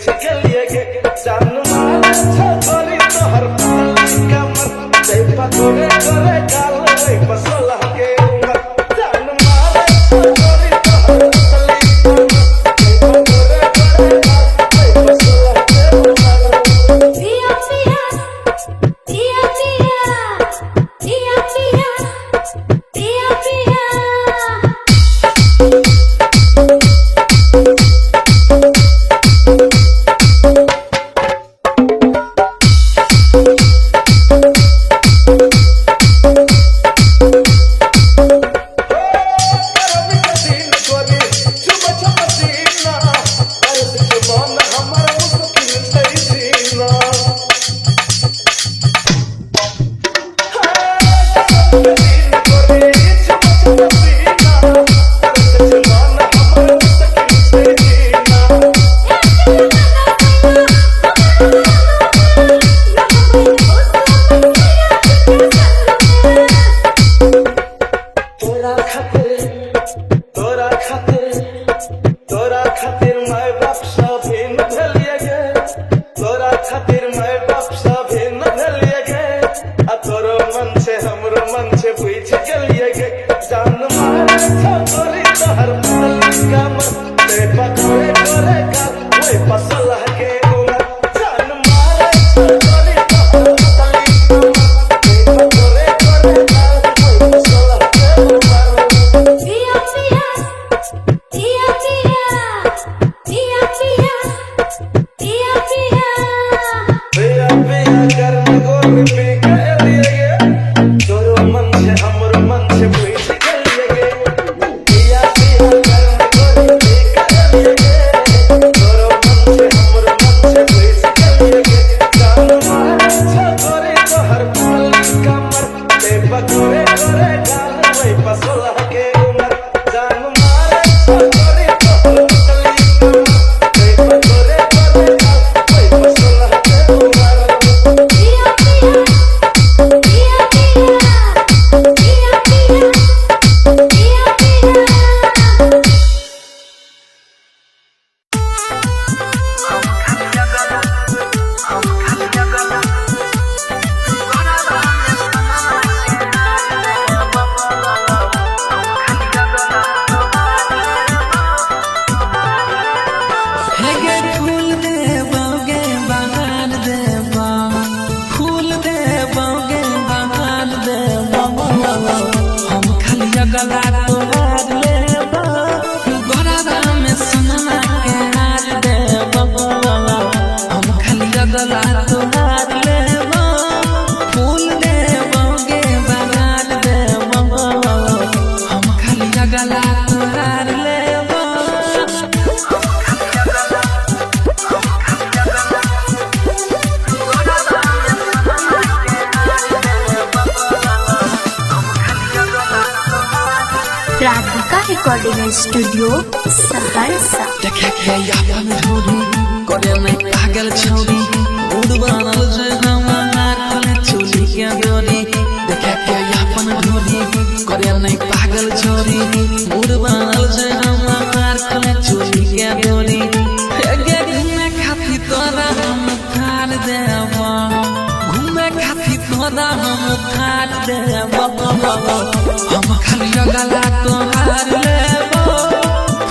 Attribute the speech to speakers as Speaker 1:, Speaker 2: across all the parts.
Speaker 1: पीछे के लिए के जान मारे छोरी तो हर पतली कमर जय पकोड़े करे गाल वही पसोला के उमर जान मारे छोरी तो हर पतली कमर जय पकोड़े करे गाल वही पसोला के उमर
Speaker 2: पिया पिया पिया पिया पिया पिया पिया तोरा खातिर मैं बक्सा भी न धलिए गे तोरा खातिर मैं बक्सा भी न धलिए गे आ तोरो मन से हमरो मन से पूछ गलिए गे जान मारे छोरी तो हर पतली कमर ते पकोड़े करे गाल वही पसला के उमर जान मारे छोरी तो हर पतली कमर ते पकोड़े करे गाल वही पसला के उमर पिया पिया पिया पिया पिया पिया पिया
Speaker 1: पिया पिया कर गोरी पी के लिए तोरो मन से हमरो मन से पूछ के लिए पिया पिया कर गोरी पी के लिए तोरो मन से हमरो मन से पूछ के लिए जान मारे छोरी तो हर पतली कमर ते पकोड़े करे गाल वही पसोला के उमर जान मारे छोरी तो हर पतली कमर ते पकोड़े करे गाल वही पसोला के उमर
Speaker 2: पिया पिया पिया पिया पिया पिया पिया
Speaker 3: हेगे फूल देबोगे बहार देबो फूल देबोगे बहार देबो हम खाली गला तोहार लेबो गोराबा में सोना के हार देबो हम खाली गला तोहार लेबो फूल देबोगे बहार देबो हम खाली गला तोहार लेबो
Speaker 2: राधिका रिकॉर्डिंग स्टूडियो सहरसा
Speaker 3: देखे के यापन धोरी करे नहीं पागल छोरी मूड बनल जे हमार खोले चोली के डोरी देखे के यापन धोरी करे नहीं पागल छोरी मूड बनल जे हमार खोले चोली के डोरी हेगे घूमे खाती तोरा हम खार देबो घूमे खाती तोरा हम खार देबो हम खाली गला तोहार लेबो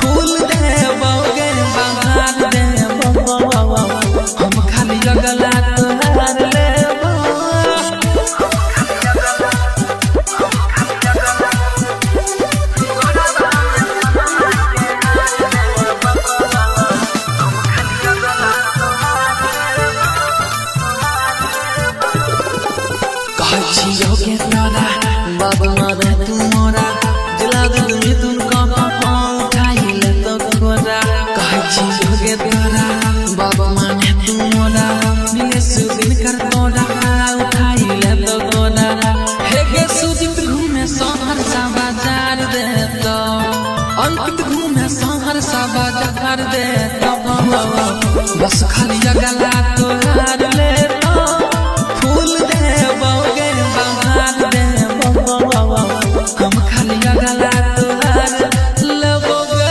Speaker 3: फूल देबोगे बहार देबो हम खाली गला तोहार लेबो कहै छियोगे तोरा बाबू मारे तू मोरा दिला दिल में तुमको उठाई ले तो गोरा कहै छियोगे तोरा बाबू माने तू मोरा मिले सुदिन कर तोरा उठाई ले तो गोरा हेगे सुदिन घूमे शहर सा बाजार दे तो अंकित घूमे शहर सा बाजार दे तो बस खाली गला तोहार ले तो फूल देबोगे बहार देबो हम खाली गला तोहार लेबोगे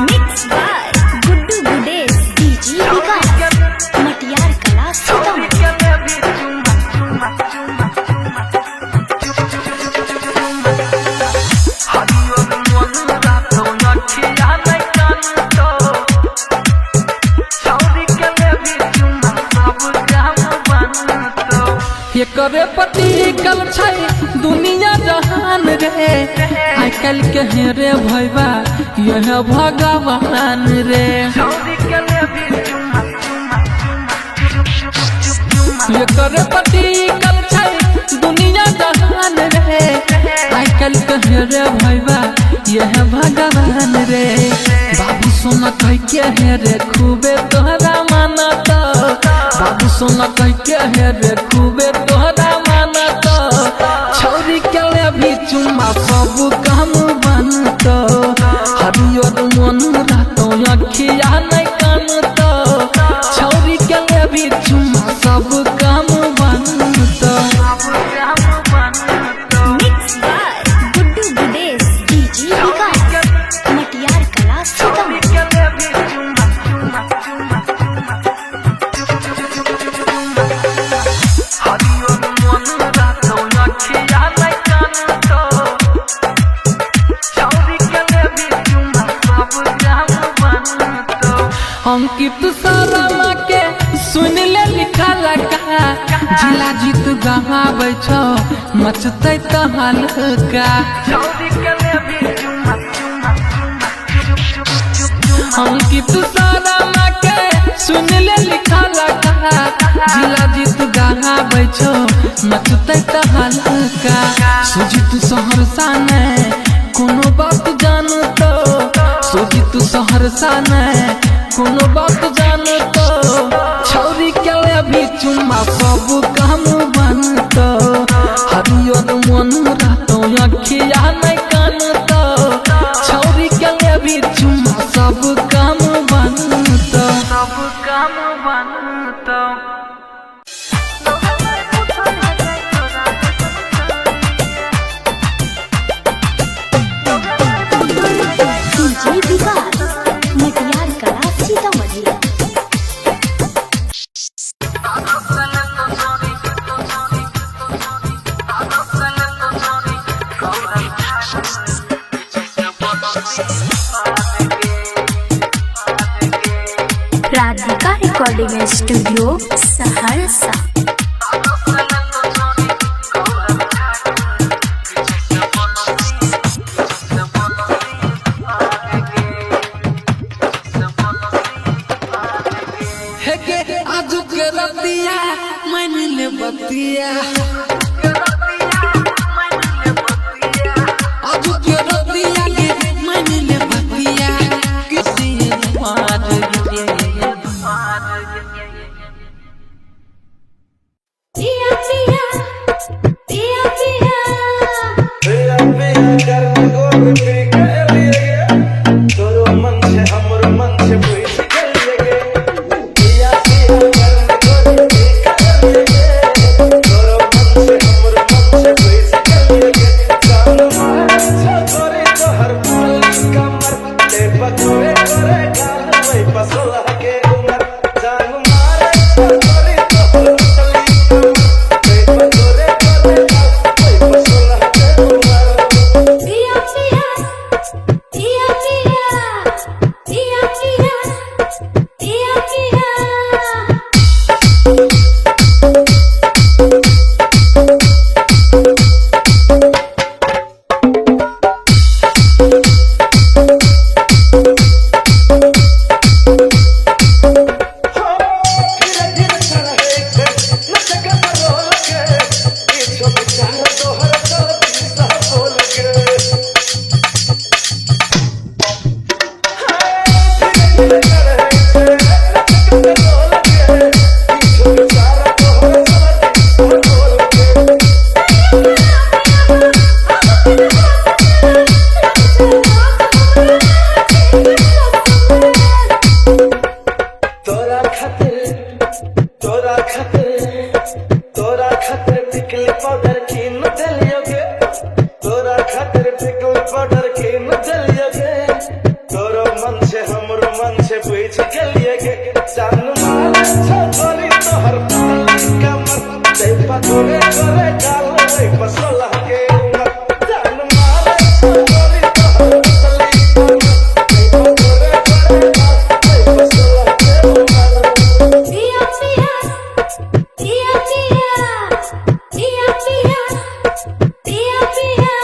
Speaker 4: Mixed by
Speaker 3: रे आजकल के है रे भैया यह भगवान रे ये करे पति कल छै दुनिया जहान रे आजकल के है रे भैया यह भगवान रे बाबू सोना कह के है रे खूबे तोहरा मानत बाबू सोना कह के है रे खूबे तोहरा मानत छौरी के ले भी चुम्मा सब काम बनत हरियर मन रहतो अखिया नहीं कानत छौरी के ले भी चुम्मा सब काम बनत
Speaker 4: mix by Guddu Gudesh DJ Vikas Matiyar Kala Sitamarhi.
Speaker 3: Ankit Sharma के सुन ले लिखा लगा जिला जीत गवाबै छौ मचतै तहलका अंकित शर्मा के सुन ले लिखा लगा जिला जीत गवाबै छौ मचतै तहलका सुजित सहरसा ने कोनो बात जानतो सुजित सहरसा ने कोनो बात जानतो छौरी के ले भी चुम्मा सब काम बनतो हरियर मन रहतो अखिया नहीं कानतो छौरी के ले भी चुम्मा सब काम बनतो
Speaker 4: DJ Vikas Matiyar Kala Sitamarhi. Radhika recording studio Saharsa.
Speaker 3: हे के आजू के रतिया मान ले बतिया आजू के रतिया के मान ले बतिया किसी मार गे
Speaker 4: पिया पिया पिया पिया
Speaker 2: पिया पिया कर गोर पी के लिए तोरो मन से हमर मन से पूछ के लिए पिया पिया कर गोर पी के लिए तोरो मन से हमर मन से पूछ के लिए जान मारे छोरे तो हर पल कमर ते पतोरे करे गाल वही पसला के उमर जान मारे छोरे तो हर पल ते पतोरे करे गाल वही पसला के उमर
Speaker 4: पिया पिया पिया पिया पिया पिया पिया
Speaker 2: तोरा खातिर टिकली पाउडर की न दलियोगे तोरा खातिर टिकली पाउडर की न दलियोगे तोरो मन से हमरो मन से पूछ गेलियोगे जान मारे छोरी तोहर पतली कमर ते पतोरे करे गाल रे पसला के उमर जान मारे छोरी तोहर पतली कमर ते पतोरे करे गाल रे पसला के उमर
Speaker 4: पिया पिया पिया पिया पिया पिया पिया पिया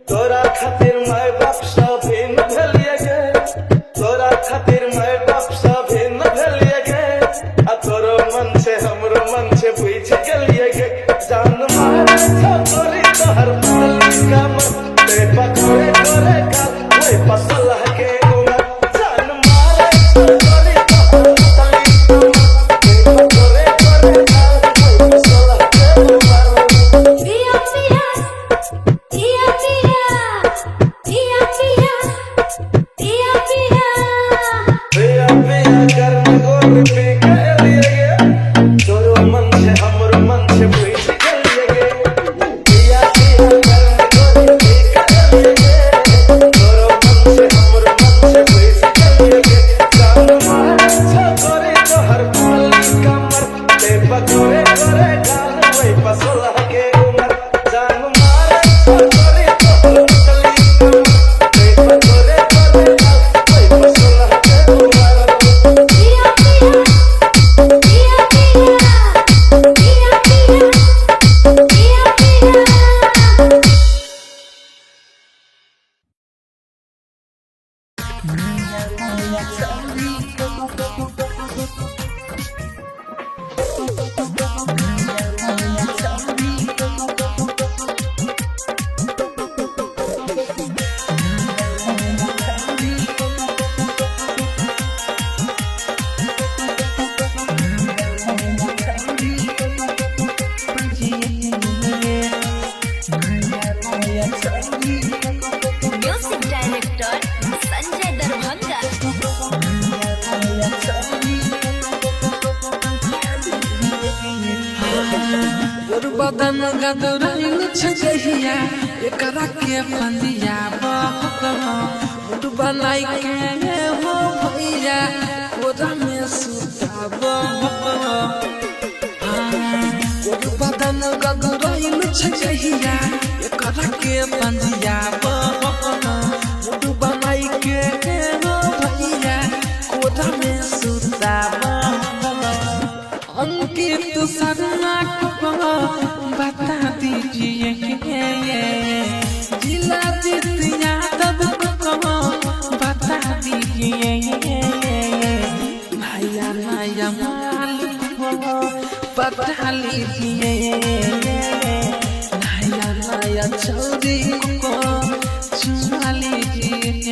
Speaker 2: तोरा खातिर माय बाप सभी न भेलिए गे तोरा खातिर माय बाप सभी न भेलिए गे आ तोरो मन से हमरो मन से बुझ गेलिए गे जान मारे छो तोरी तोहर पतली कमर ते पकोड़े तोरे काल ओए पसला के उमर जान मारे छो तोरी तोहर पतली कमर ते पकोड़े तोरे काल ओए पसला के उमर
Speaker 4: पिया पिया पिया पिया पिया पिया पिया
Speaker 2: पिया पिया करन गोर पी के लिए तोरो मन से हमरो मन से बुझ गेलिए गे पिया पिया करन गोर पी के लिए तोरो मन से हमरो मन से बुझ गेलिए गे जान मारे छो तोरी तोहर पतली कमर ते पकोड़े तोरे गाल ओए पसला के उमर जान मारे छो तोरी तोहर पतली कमर ते पकोड़े तोरे गाल ओए पसला के उमर
Speaker 4: पिया पिया पिया पिया पिया पिया पिया म्यूजिक डायरेक्टर संजय दरभंगा
Speaker 3: बदन गदरैल छजहिया एकरा के फंदिया मुड बनाई के हो भैया कोरा में सुताब बदन गदरैल छजहिया एकरा के फंदिया मुड बनाई के हो भैया कोरा में सुताब अंकित शर्मा को बता दीजिए जिला जितिया तब को बता दीजिए नया नया माल को बता लीजिए नया नया छौरी को चुमा लीजिए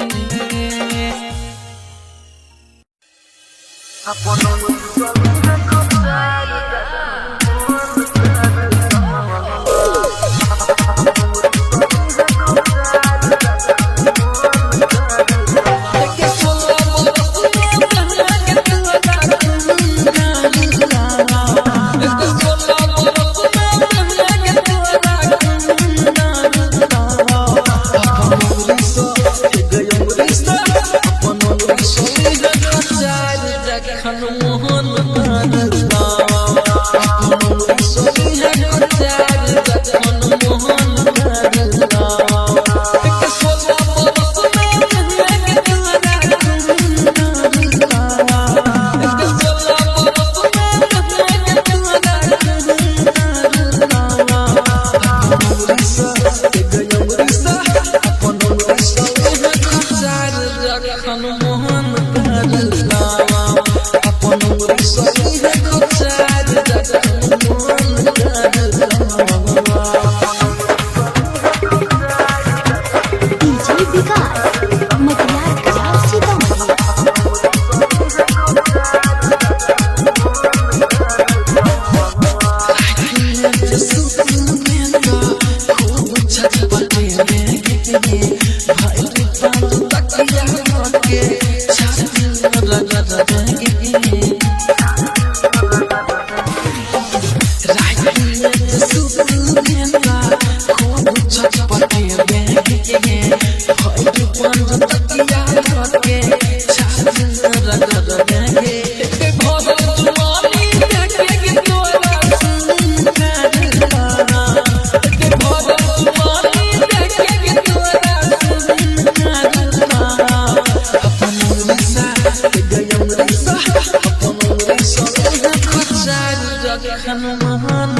Speaker 2: हनुमान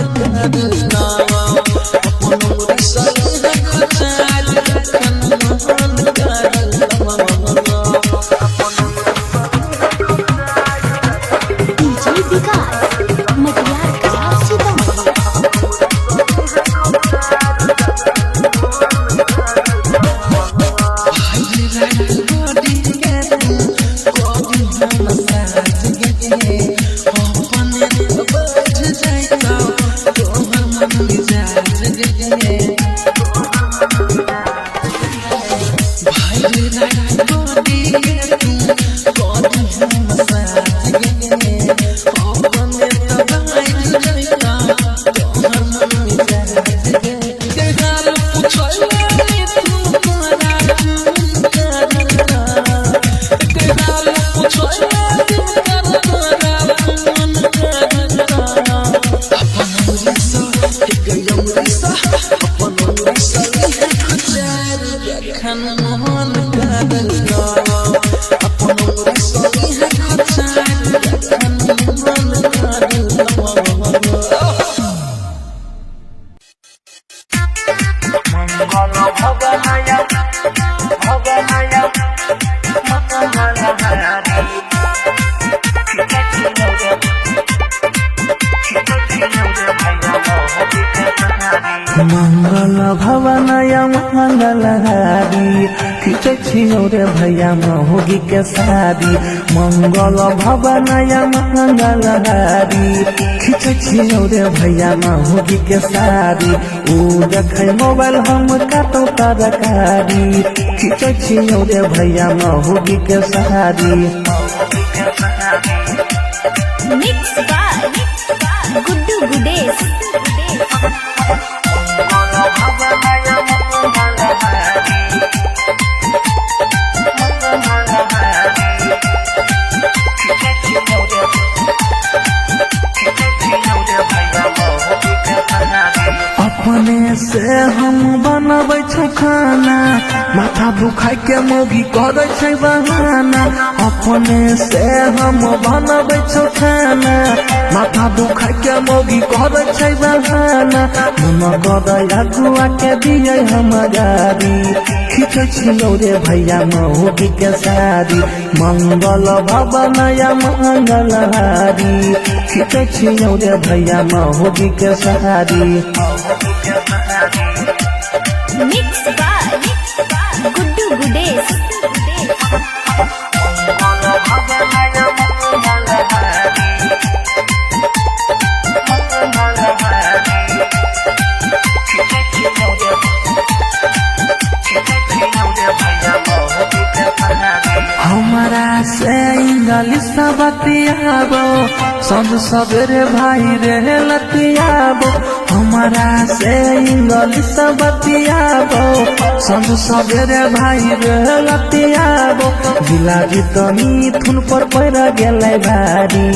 Speaker 4: डीजे विकास मटियार कला सीतामढ़ी।
Speaker 2: मंगल भवनय मंगल हारी खींचे छियो रे भैया महोगी के सारी। मंगल भवनय मंगल हारी खींचे छियो रे भैया महोगी के सारी। ऊ देखे मोबाइल हम काटो तरकारी खींचे छियो रे भैया महोगी के सारी।
Speaker 4: Mix by Guddu Gudesh.
Speaker 2: अपने से हम बनबै छै खाना माथा दुखाय के मौगी करे छै बहाना। अपने से हम बनबै छै खाना माथा दुखाय के मौगी करे छै बहाना। मन करे अगुआ के दिए हम गाड़ी खींचे छियो रे भैया मौगी के सारी। मंगल भवनय मंगल हारी खींचे छियो रे भैया मौगी के सारी।
Speaker 4: Mix by Guddu Gudesh.
Speaker 2: हमारा से इंग्लिश बतियाबो संग सवेरे भाई रे लतियाबो। हमारा से इंग्लिश बतियाबो संग सवेरे भाई रे लतियाबो। जिला जितनी थुन पर पड़ गेलै भारी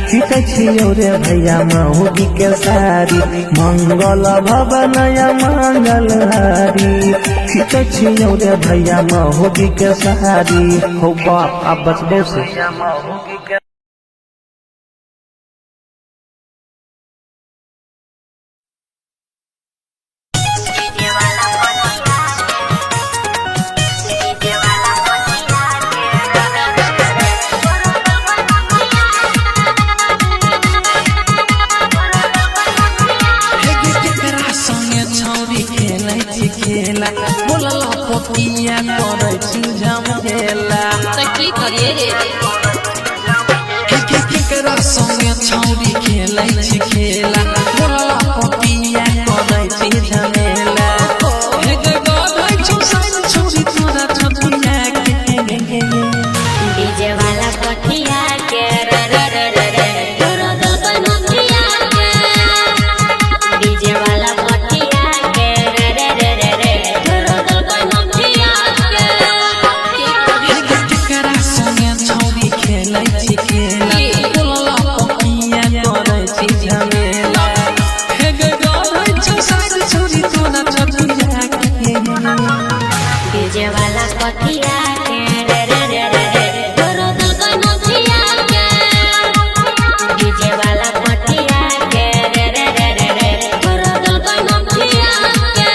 Speaker 2: खींचे छियो रे भैया महोगी के सारी। मंगल भवनय मंगल हारी खींचे छियो रे भैया महोगी के सारी। हो बाप आप बचने से खेला बोलला पोतिया करे छी झमेला त की करिए रे केकरा संगे छौरी खेलै छी खेला बोलला पोतिया करे छी झमेला हे गो भाई छी साइन छौरी तोरा छतिया के
Speaker 4: डीजे वाला पटिया के रे रे रे रे रे तोरा दल बनतिया के डीजे वाला पटिया के रे रे रे रे रे तोरा दल बनतिया के
Speaker 2: केकरा संगे छौरी खेलै छी खेला बोलला पोतिया करे छी झमेला हे गो भाई छी साइन छौरी तोरा छतिया के
Speaker 4: डीजे वाला पटिया के रे रे रे रे रे तोरा दल बनतिया के डीजे वाला पटिया के रे रे रे रे रे तोरा दल बनतिया के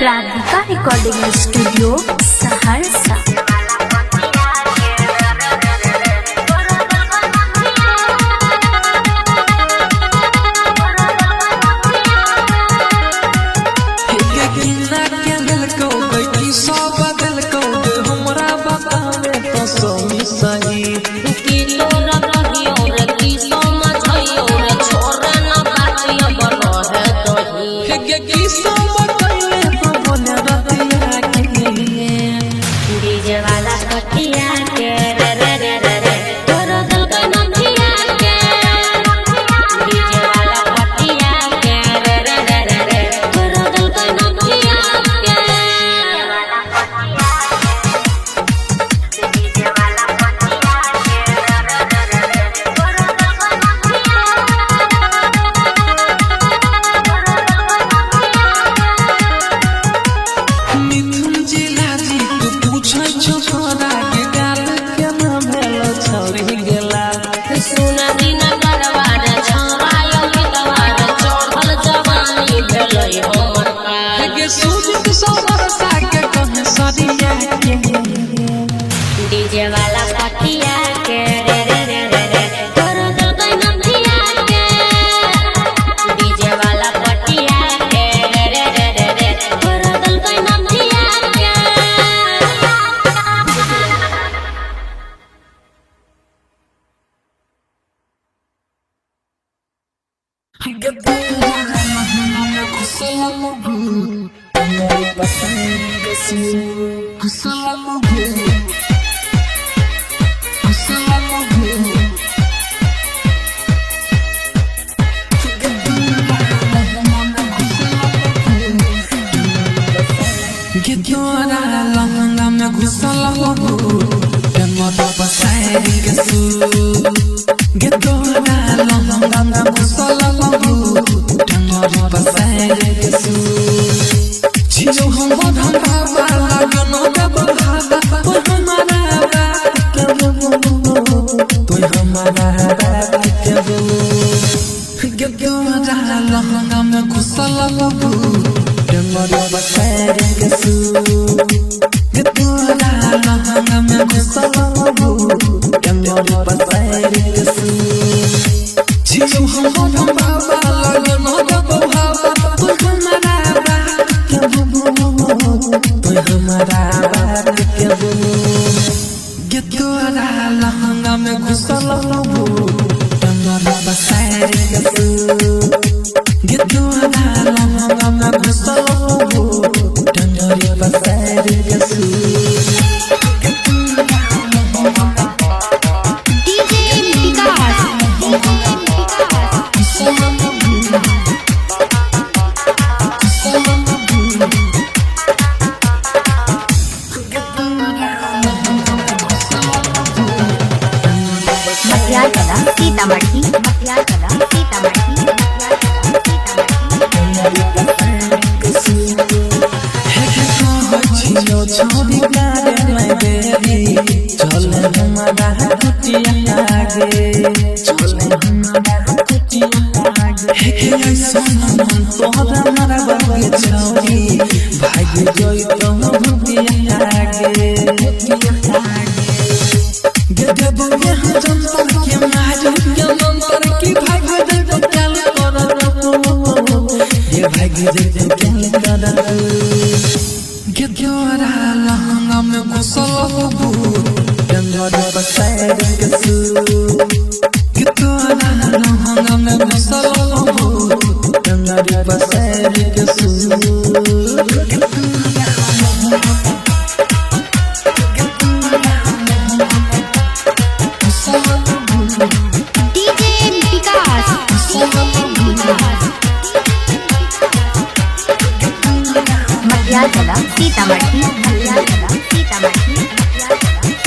Speaker 4: Radhika record
Speaker 5: recording studio Saharsa.
Speaker 4: DJ वाला पटिया के रे रे रे रे रे तोरो दिल का नथिया के डीजे वाला पटिया के रे रे रे रे रे तोरो दिल का नथिया के डीजे वाला पटिया के रे रे रे रे तोरो दिल का नथिया
Speaker 3: मिथुन जिला जी तू पूछै छो छोरा के गाल के नाम भेलो छोरी गेला
Speaker 4: सुना दिन करवार छवायो मितवार चढ़ल जवानी भेलै हमर का
Speaker 3: के सूझ सवर सा के कह सरिया के
Speaker 4: डीजे वाला पटिया के रे रे रे रे रे तोरो दिल का नथिया के डीजे वाला पटिया के रे रे रे रे रे तोरो दिल का नथिया के
Speaker 3: गिद्योरा लंगा में घुसल हो मोर बसारी के सू गिद्योरा लंगा में घुसल हो मोर बसारी के सू जियो हम धंधा वाला गनो के बढ़ावा तो हमारा बात के तो हमारा बात के गिद्योरा लंगा में घुसल हो मोर बसारी के सू गिद्योरा लंगा में घुसल हो मोर बसारी के सू जियो हम धंधा वाला गनो के बढ़ावा तो हमारा बात के तो हमारा बात के गिद्योरा लंगा में घुसल हो मोर बसारी के सू गिद्योरा लंगा में घुसल हो मोर बसारी के सू
Speaker 5: डीजे विकास मटियार कला सीतामढ़ी मटियार कला सीतामढ़ी
Speaker 3: छियो छोरी कारे मैं बेरी चले हमारा कुटिया आगे चले हमारा कुटिया आगे हे ऐसा मन तोहरा हमारा बगे छोरी भाग जोई तो भुटिया आगे गे बोले हम जंतर के मारू के मंतर की भाग दे तो कल कर ये भाग दे तो कल कर गिद्योरा लंगा में घुसल हो मोर बसारी के सू गिद्योरा लंगा में घुसल हो मोर बसारी के सू
Speaker 5: डीजे विकास मटियार कला सीतामढ़ी मटियार कला सीतामढ़ी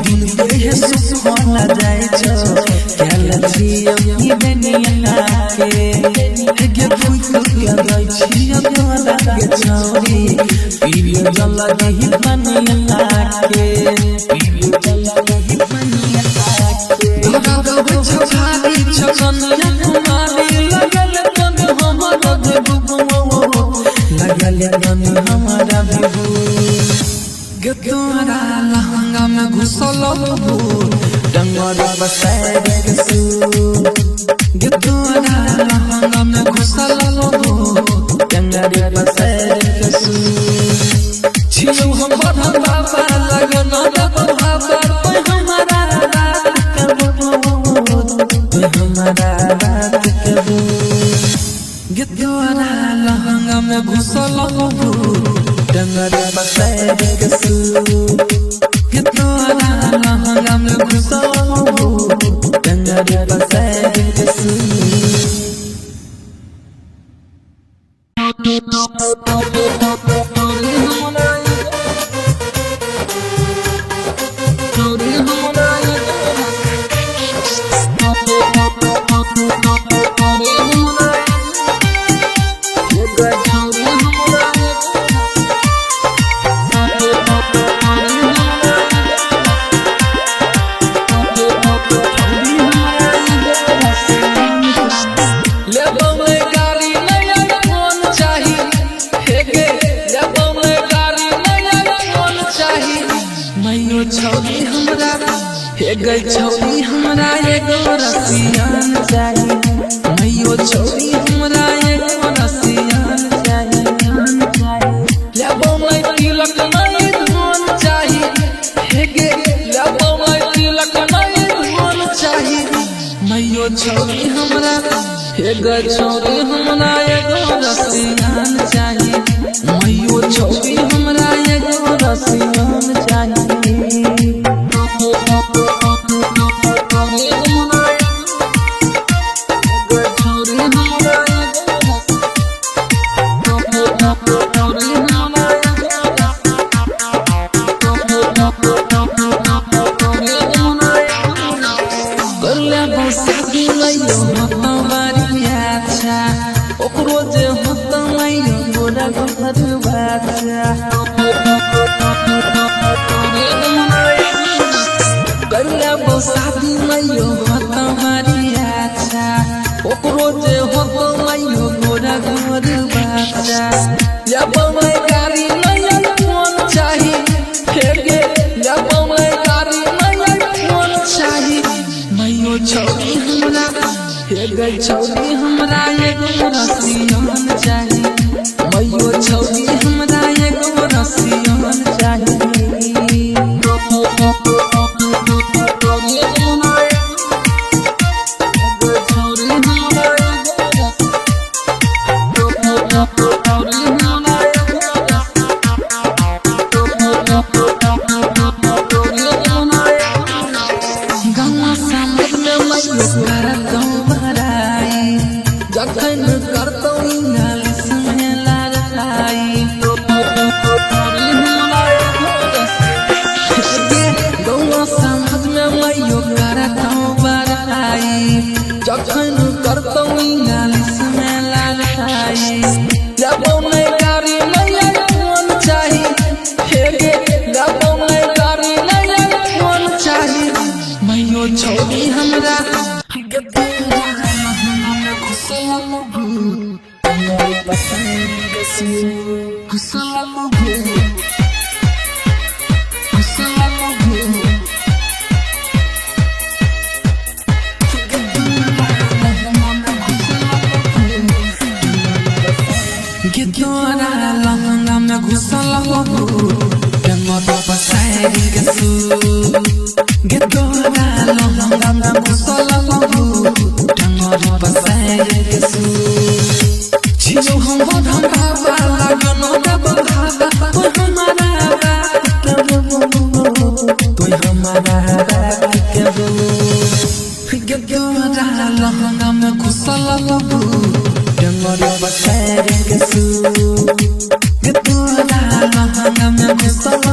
Speaker 3: दिन पे सुखला जाए छो केल छियो ई दुनिया के गे कोई के गई छियो तोरा के छोरी पीरियो जला दही बनिया के पीरियो जला दही बनिया के धरा दो छछारी छकनिया कुमारी लगल तन हमर दे बुबुओ लगन हमारा बिहू गे तोरा लहंगा में घुसल डंगर बसाए के सू गे तोरा लहंगा में घुसल डंगर बसाए के सू छियो हम बधन बाबा लगन बाबा कोई हमारा रात कोई हमारा रात के गे तोरा लहंगा में घुसल डंगर बसाए के सू गे तोरा लहंगा में घुसल डंगर बसाए के सू गई छौरी हमरा एगो रसियान चाहिए मैयो छौरी हमरा एगो रसियान चाहिए लेबो मैं तिलक नहीं धन चाहिए हे गे लेबो मैं तिलक नहीं धन चाहिए मैयो छौरी हमरा हे गई छौरी हमरा एगो रसियान चाहिए मैयो छौरी हमरा एगो रसियान चाहिए शादी मैयो हमारी अच्छा ओकरो जे हो मैयो गोरा गोर बच्चा जब मैं गाड़ी नहीं फोन चाहिए फिर गे जब मैं गाड़ी नहीं फोन चाहिए मैयो छौरी हमरा हे गई छौरी हमरा एगो रसियान चाहिए मैयो छौरी हमरा एगो रसियान चाहिए जखन करतो इंग्लिश में लड़ाई गौवा समझ में मैयो करतो बड़ाई जखन करतो इंग्लिश में लड़ाई जब मैं गाड़ी नहीं फोन चाहिए हे गे जब मैं गाड़ी नहीं फोन चाहिए मैयो छौरी हमरा गिद्दोरा लहंगा में घुसल डंगर बसाए के सू गिद्दोरा लहंगा में घुसल डंगर बसाए के सू छियो हम बधन बाबा लगन बाबा कोई हमारा रात कोई हमारा रात के गिद्दोरा लहंगा में घुसल डंगर बसाए के सू गिद्दोरा लहंगा में घुसल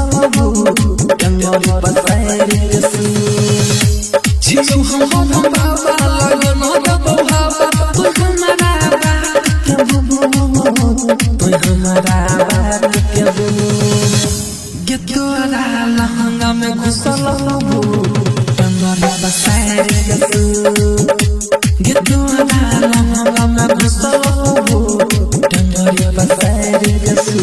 Speaker 3: डंगर बसाए के सू छियो हम बधन बाबा लगन बाबा कोई हमारा रात कोई हमारा रात के गिद्दोरा लहंगा में घुसल डंगर बसाए के सू गिद्दोरा लहंगा में घुसल डंगर बसाए के सू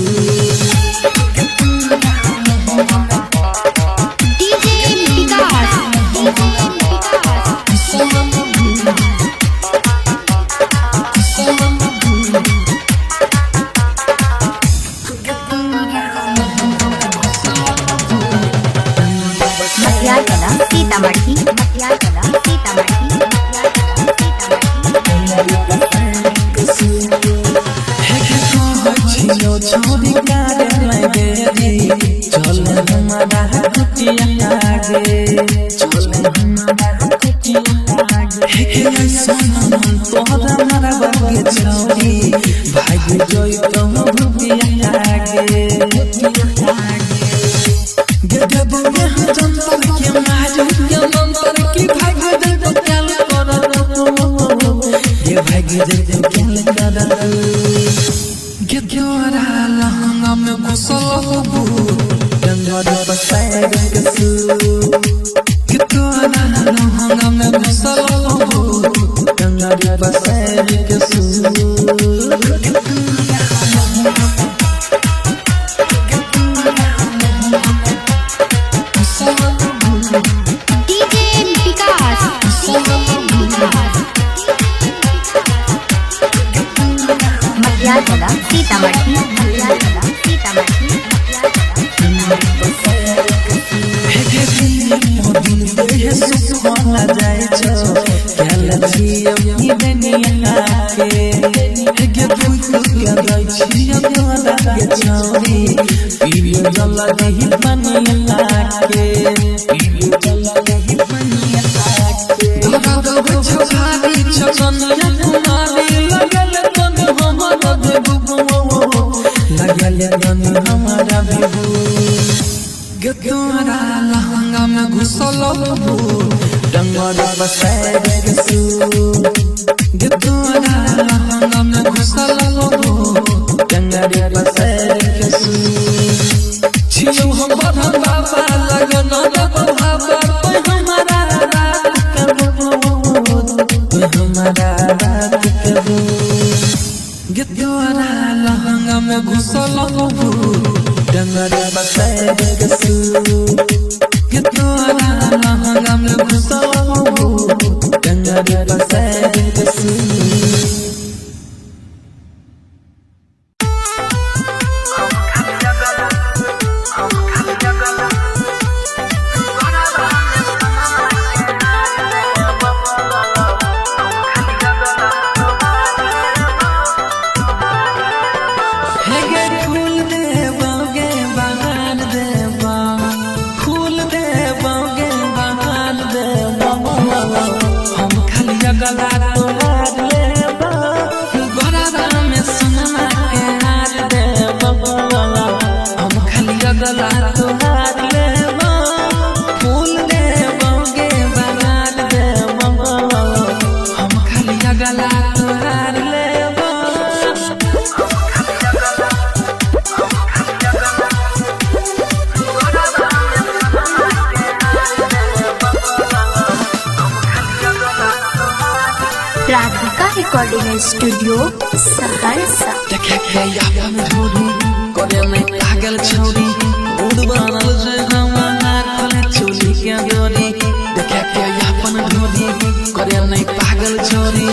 Speaker 5: सीतामढ़ी मटिया कला सीतामढ़ी मटिया कला सीतामढ़ी
Speaker 3: छोरी कारे लगे चल हमारा कुटिया आगे चल हमारा कुटिया आगे सोना तोहरा हमारा बागे छोरी भाग जोई तुम भूपिया आगे गगबो में जंतर के मारू के मंतर की भाग दे तो क्या करो ये भाग दे तो क्या करो Gedora lahanga me gusalabu Dangada pasayag kasu Gedora lahanga me gusalabu Dangada pasayag kasu
Speaker 5: DJ विकास मटिया कला सीतामढ़ी मटिया कला सीतामढ़ी
Speaker 3: हमारा गदोरा लहंगा में घुसलबू डंगरा बसाए गसू गदोरा लहंगा में घुसलबू डंगरा बसाए गसू छियो हम बढ़ा बाबा लगन बाबा पे हमारा रात के हमारा रात के गदोरा लहंगा में घुसलबू डंगरा बसाए गसू गदोरा लहंगा में घुसलबू डंगरा बसाए गसू गला तोहार लेबा गोरा में सोना के हार देबा हम खाली गला तोहार लेबा फूल देबा गे बना देबा हम खाली गला तोहार लेबा
Speaker 5: राधिका रिकॉर्डिंग स्टूडियो सहरसा
Speaker 3: देखे के अपन धोरी करे में पागल छोरी मूड बनल जे हमार खोले चोली के डोरी देखे के अपन धोरी करे में पागल छोरी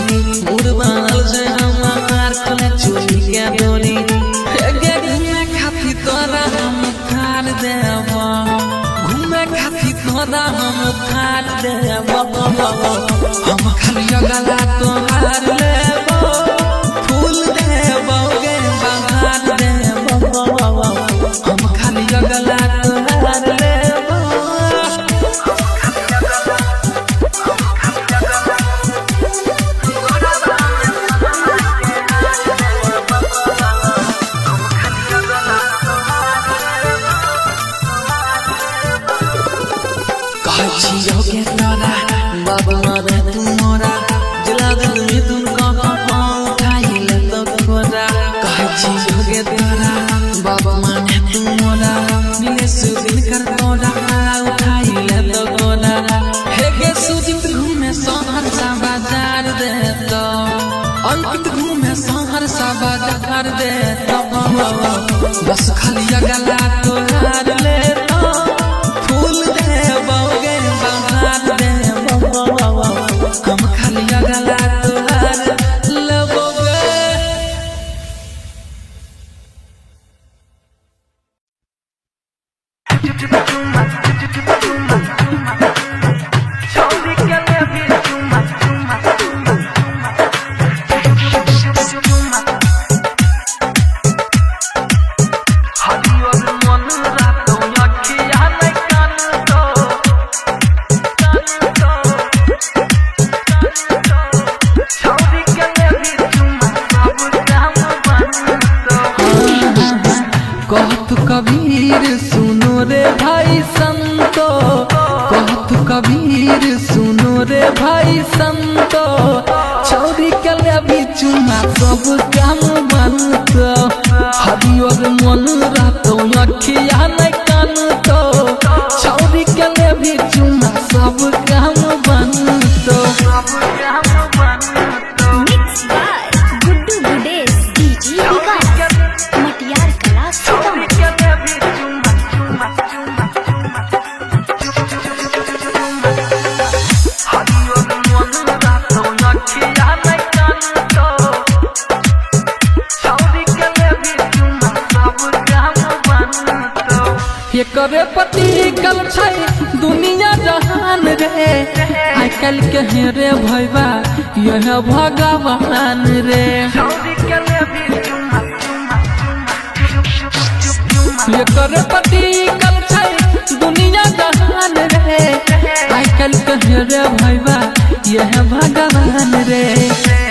Speaker 3: मूड बनल जे हमार खोले चोली के डोरी गे घूमे खाती तोरा हम थार देबा घूमे खाती तोरा हम थार देबा हम खाली गला तोहार लेबा फूल देबा गे बहार देबा हम खाली गला तोहार लेबा कहछियो के तोरा बाबा रे तू मोरा दिला दिल में तुमको उठाइल तो खोरा कहछियो के तोरा बाबा माने तू मोरा मिले सुदिन कर तोरा उठाइल तो खोरा हे गे सुदित घूमे शहर सा बाजार दे तो अंकित घूमे शहर सा बाजार दे तो बस खाली गला तोहार ले तो फूल देबा गे बहार देबा हम खाली गला तोहार लेबोगे कहत कबीर सुनो रे भाई संतो, कहत कबीर सुनो रे भाई संतो, छौरी के लेबी चुमा सब काम बनतो, हरियर मन रहतो अखिया नहीं कानतो, छौरी के लेबी चुमा सब काम बनतो।
Speaker 5: Mix by Guddu Gudesh DJ Vikas Matiyar Kala Sitamarhi.
Speaker 3: करे पति कल छै दुनिया जहान रे, आइ कल के हेरे भैबा यह भगवान रे। ये करे पति कल छै दुनिया जहान रे, आइ कल के हेरे भैबा यह भगवान रे।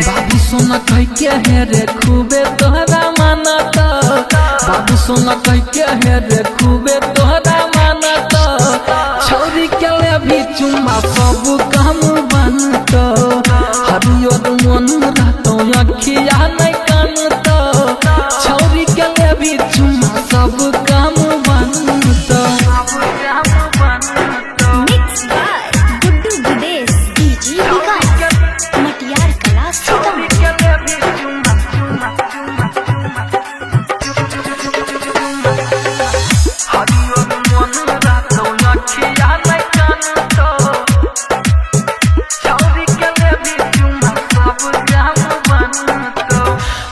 Speaker 3: बाबू सोना कह के हेरे खूबे तोहरा मानत, बाबू सोना कह के हेरे खूबे तोहरा मानत, छौरी के लेबी चुमा सब काम बनतो, हरियर मन रहतो अखिया नहीं कानतो, छौरी के लेबी चुमा सब काम बनतो।
Speaker 5: Mix by Guddu Gudesh DJ Vikas Matiyar Kala Sitamarhi.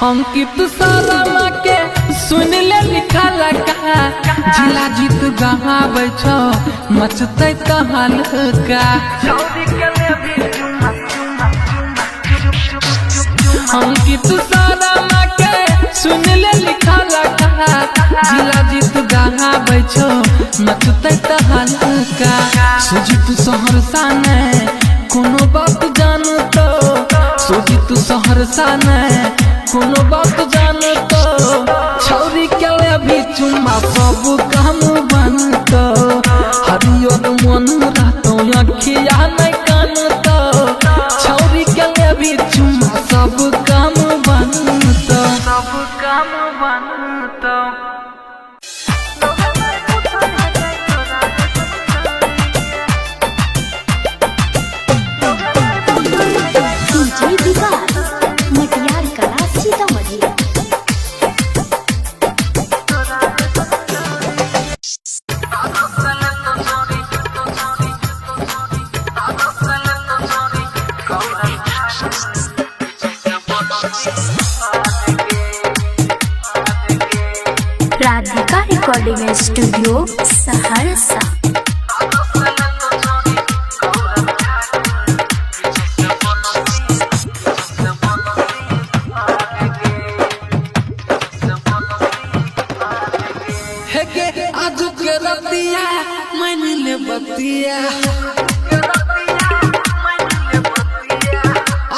Speaker 3: Ankit सारा के सुन ले लिखा लगा, जिला जीत गहाबै छौ मचतै तहलका। अंकित सारा के सुन ले लिखा लगा, जिला जीत गहाबै छौ मचतै तहलका। सुजीत सहरसा ने कोनो बात जानतो, सुजीत सहरसा ने कोनो बात जानतो, छौरी के लेबी चुमा सब काम बनतो, हरियर मन रहतो अखिया नहीं कानतो, छौरी के लेबी चुमा सब काम बनतो, सब काम बनतो।
Speaker 5: DJ Vikas Matiyar Kala Sitamarhi. Radhika recording studio Saharsa.
Speaker 3: आज के रतिया मन ले बतिया,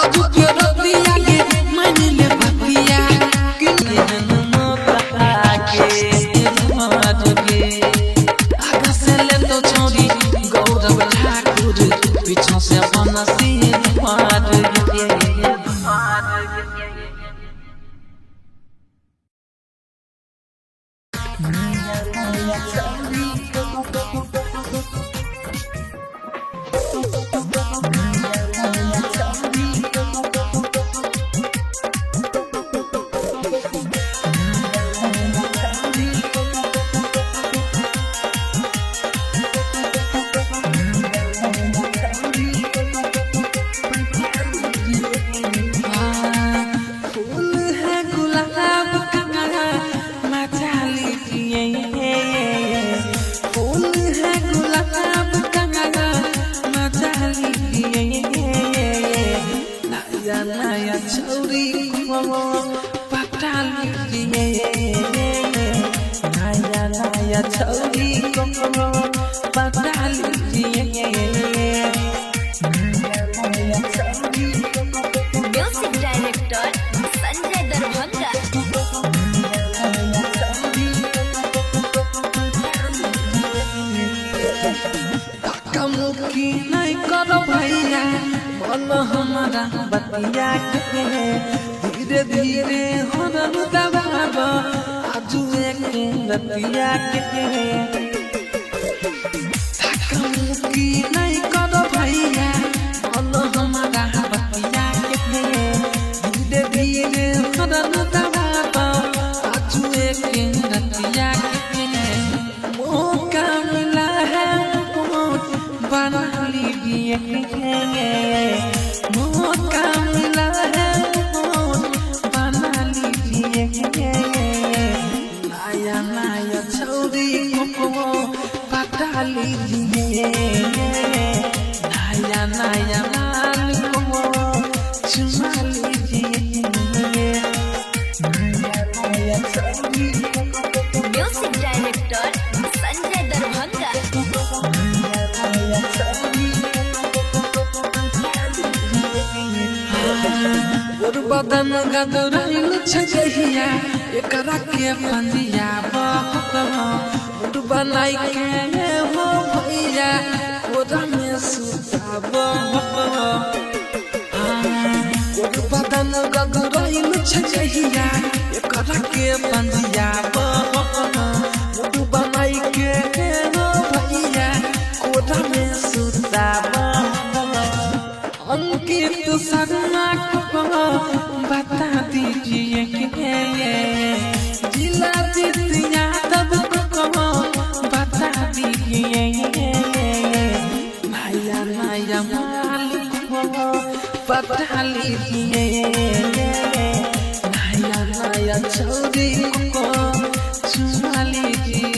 Speaker 3: आज के रतिया के मन ले बतिया, किने नमता के मार के आगा से ले तो छोड़ी गौरव ठाकुर, पीछे से बनसी मार के। नया छौरी पटाली नया नया छौरी पटाली
Speaker 5: म्यूजिक डायरेक्टर संजय दरभंगा।
Speaker 3: बतिया के धीरे धीरे हरन दबाब आजू एक रतिया के धक्का-मुक्की नहीं करो भैया बोलो हमारा बतिया के धीरे धीरे हरन दबाब आजू एक रतिया के मौका मिला है बना लीजिए मौका मिला है बना लीजिए नया नया छौरी को पता लीजिए नया नया लाल को चुमा लीजिए नया नया छौरी
Speaker 5: म्यूजिक डायरेक्टर संजय दरभंगा।
Speaker 3: बदन गदराइल छजहिया एकरा के पंजिया मुठ बनाई के हो भैया ओरा में सुताब बदन गदराइल छजहिया एकरा के पंजिया मुठ बनाई के हो भैया ओरा में सुताब अंकित शर्मा को बता दीजिए कि जिला जितिया तब को बता दीजिए नया नया माल को बता लीजिए नया नया छौरी को चुमा लीजिए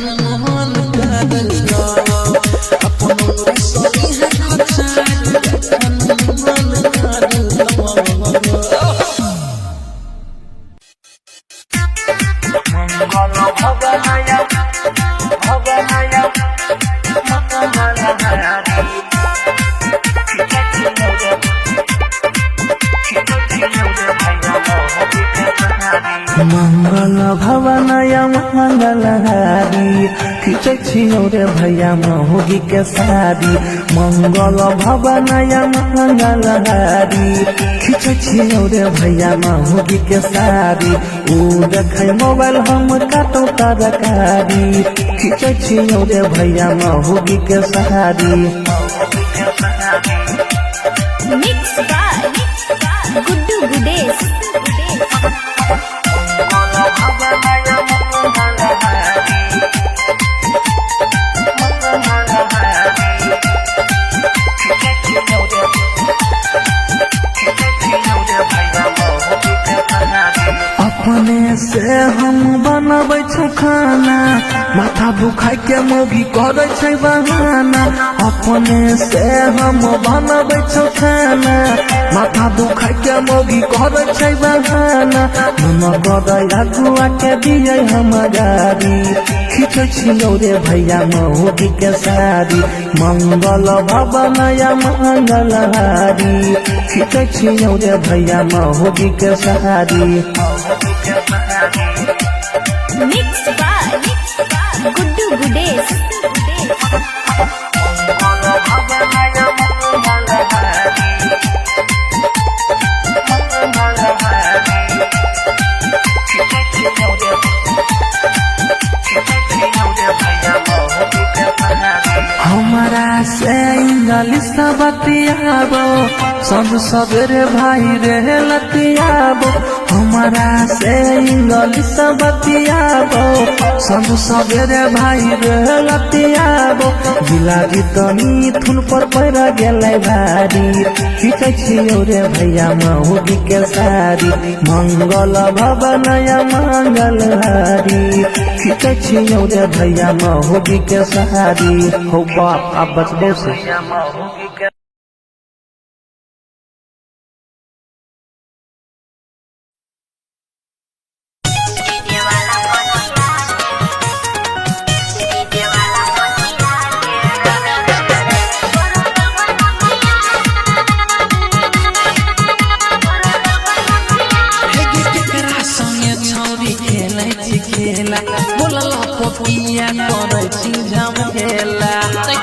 Speaker 3: मन कागल अपन सही है खचा मन कागल
Speaker 2: मंगल भवनय मंगल हारी खींचे छियौ रे भैया महुगी के साड़ी मंगल भवनय मंगल हारी खींचे छियौ रे भैया महुगी के साड़ी ऊ देखे मोबाइल हम काटो तरकारी खींचे छियौ रे भैया महुगी के साड़ी
Speaker 5: मिक्स बाय गुड्डू गुडेश
Speaker 2: अपने से हम बनबै छै खाना माथा दुखाय के मौगी करे छै बहाना अपने से हम बनबै छै खाना माथा दुखाय के मौगी करे छै बहाना मन करे अगुआ के दियै हम गाड़ी खींचे छियौ रे भैया मौगी के साड़ी मंगल भवनय मंगल हारी खींचे छियौ रे भैया मौगी के साड़ी
Speaker 5: मिक्स बाय गुड्डू गुडेश
Speaker 2: हमारा से इंग्लिश बतियाबो सब सवेरे भाई रे लतियाबो हमारा से इंग्लिश बतियाबो सब सवेरे भाई रे लतियाबो बिलाड़ी तनी थुन पर पैर गेलै भारी खींचे छियौ रे भैया महुगी के साड़ी मंगल भवनय मंगल हारी खींचे छियौ रे भैया महुगी के साड़ी हो बाप अब बचबो से
Speaker 3: बोलला पपिया करे छी झमेला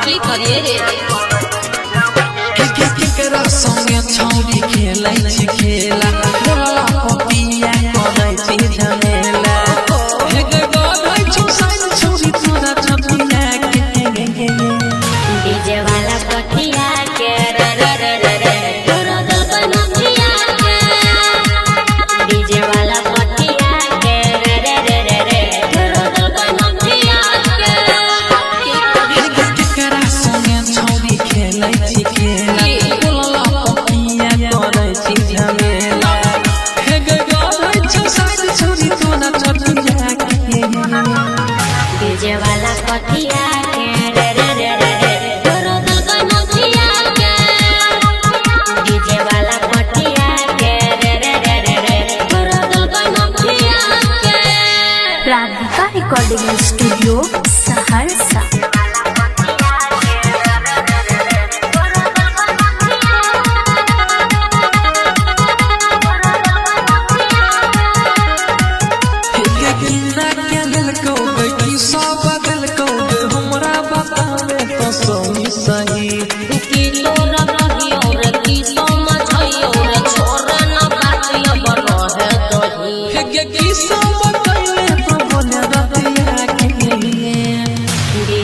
Speaker 4: की करिए रे
Speaker 3: केकरा संगे छौरी खेलै छी खेला बोलला पपिया करे छी झमेला हे गगै छी साइन छौरी तोरा छपिया के
Speaker 4: डीजे वाला पटिया के रे रे रे रे रे तोरा दल बनतिया के डीजे वाला पटिया के रे रे रे रे रे तोरा दल बनतिया के
Speaker 3: केकरा संगे छौरी खेलै छी खेला बोलला पपिया करे छी झमेला हे गगै छी साइन छौरी तोरा छपिया के
Speaker 4: डीजे वाला पटिया के रे रे रे रे रे तोरा दल बनतिया के डीजे वाला पटिया के रे रे रे रे रे तोरा दल बनतिया के
Speaker 5: Radhika recording studio Saharsa
Speaker 4: DJ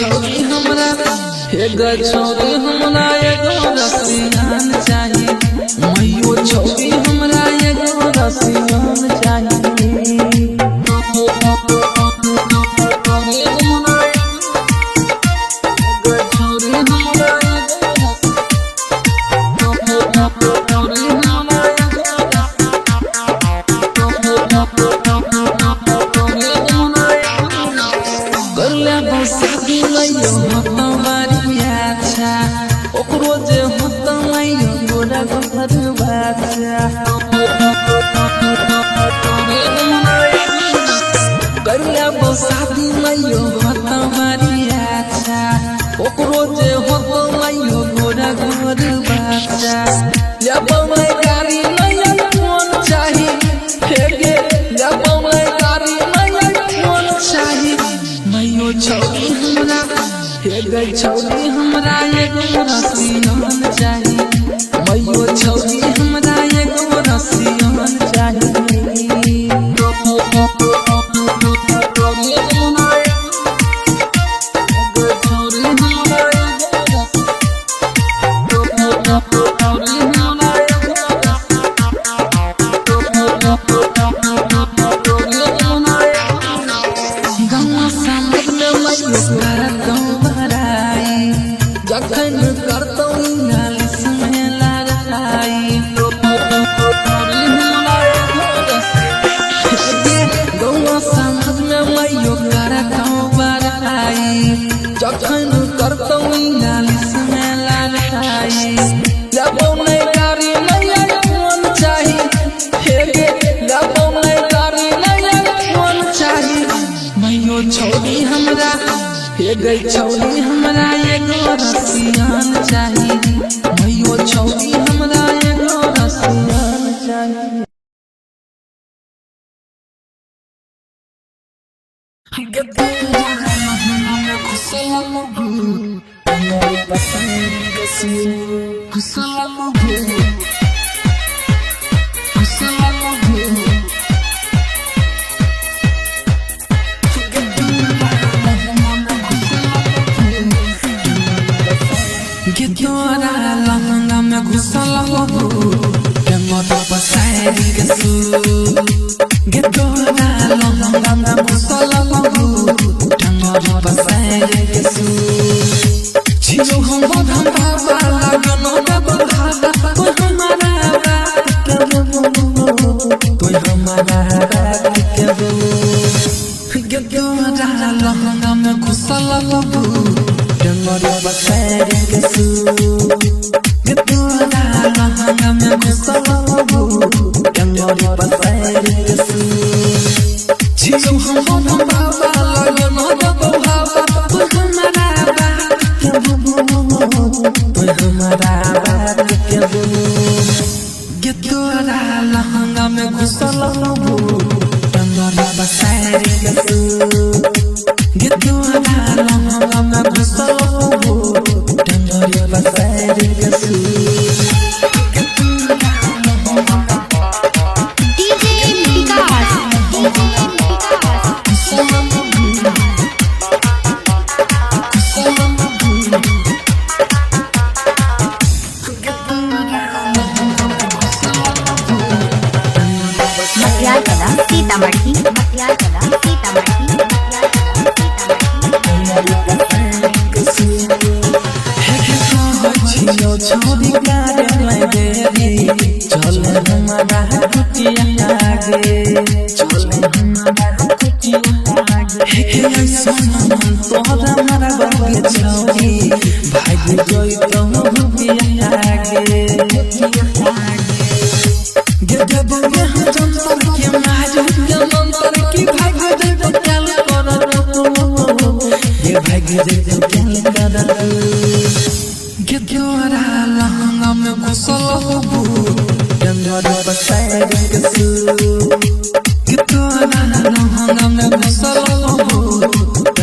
Speaker 3: छौरी हमरा एगो छौरी हमरा एगो रसियान चाही मैयो छौरी हमरा एगो रसियान चाही ओकरो जे होता मैयो गोरा घर बाजा करिया शादी मैयो होता मारिया अच्छा ओकरो जे होता मैयो गोरा घर बाजा जब मैं गाड़ी मैया फोन चाही हेगे जब मैं गाड़ी मैया फोन चाही मैयो छौरी हमरा हेगे छौरी हमरा एगो रसियान चाही मैयो छौरी हमरा एगो रसियान चाही जखन करतौ इंग्लिश में लड़ाई गौवा समाज में मैयो करतौ बड़ाई जखन करतौ इंग्लिश में लड़ाई जब नहीं गाड़ी मैया फोन चाही हेगे जब नहीं गाड़ी मैया फोन चाही मैयो छौरी हमरा हेगे छौरी हमरा एगो रसियान चाही मैयो छौरी हमरा एगो रसियान चाही तोरा लहंगा में घुसल हो मोर पसारी के सू गे तोरा लहंगा में घुसल हो मोर पसारी के सू छियो हम बधम बाबा लगनो के बधावा तो हमारा बात के तो हमारा बात के गे तोरा लहंगा में घुसल हो मोर पसारी के सू गे तोरा लहंगा में घुसल हो मोर पसारी के सू छियो हम बधम बाबा लगनो के बधावा तो हमारा बात के तो हमारा बात के गे तोरा लहंगा में घुसल हो मोर पसारी के सू गे तोरा लहंगा में घुसल हो मोर पसारी के सू
Speaker 5: डीजे विकास मटियार कला सीतामढ़ी मटियार कला सीतामढ़ी
Speaker 3: छियो छोरी गारे में देरी चले हमारा कुटिया आगे चले हमारा कुटिया आगे हे ऐसा मन तोहरा हमारा बगे छौरी भाग जोई तो भुकिया आगे गे बगे हम जंतर के माजू के मंतर की भाग दे तो चल कर ये भाग दे तो चल कर गे तोरा लहंगा में घुसल हो मोर पसारी के सू गे तोरा लहंगा में घुसल हो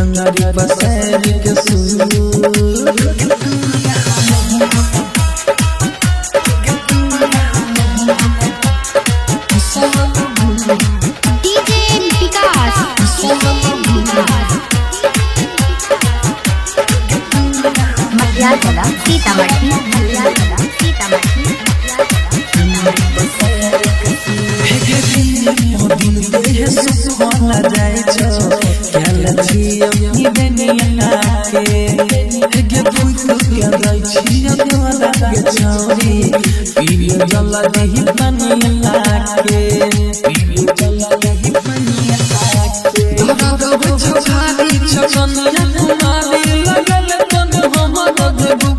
Speaker 3: मोर पसारी के सू
Speaker 5: डीजे विकास
Speaker 3: दिन देह सुखला जाय छो केल छी अपनी दुनिया के गे कोई तो क्या जाय छी तोरा के छौरी पीरियो जला दही पनिया के पीरियो जला दही पनिया के दादा बच्चा छाड़ी छकनिया तुम्हारी लगल तन हमारा बेबू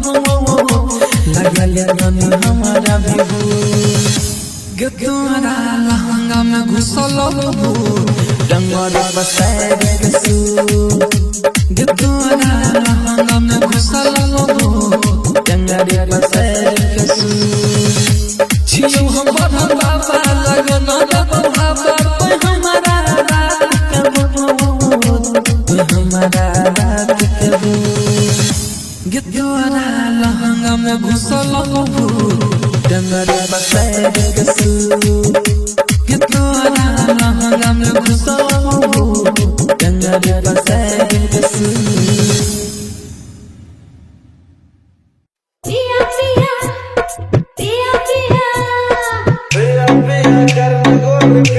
Speaker 3: लगल तन हमारा बेबू गे तोरा लहंगा में घुसल हो डंगर बसैर के सू गे तोरा लहंगा में घुसल हो डंगर बसैर के सू छियो हम बड़ा बाबा लगन बाबा पे हमारा रात के हमारा रात के गे तोरा लहंगा में घुसल हो डंगर बसैर के सू गे तोरा लहंगा में घुसल हो डंगर बसैर के सू
Speaker 4: पिया पिया पिया पिया
Speaker 2: पिया पिया कर गोरी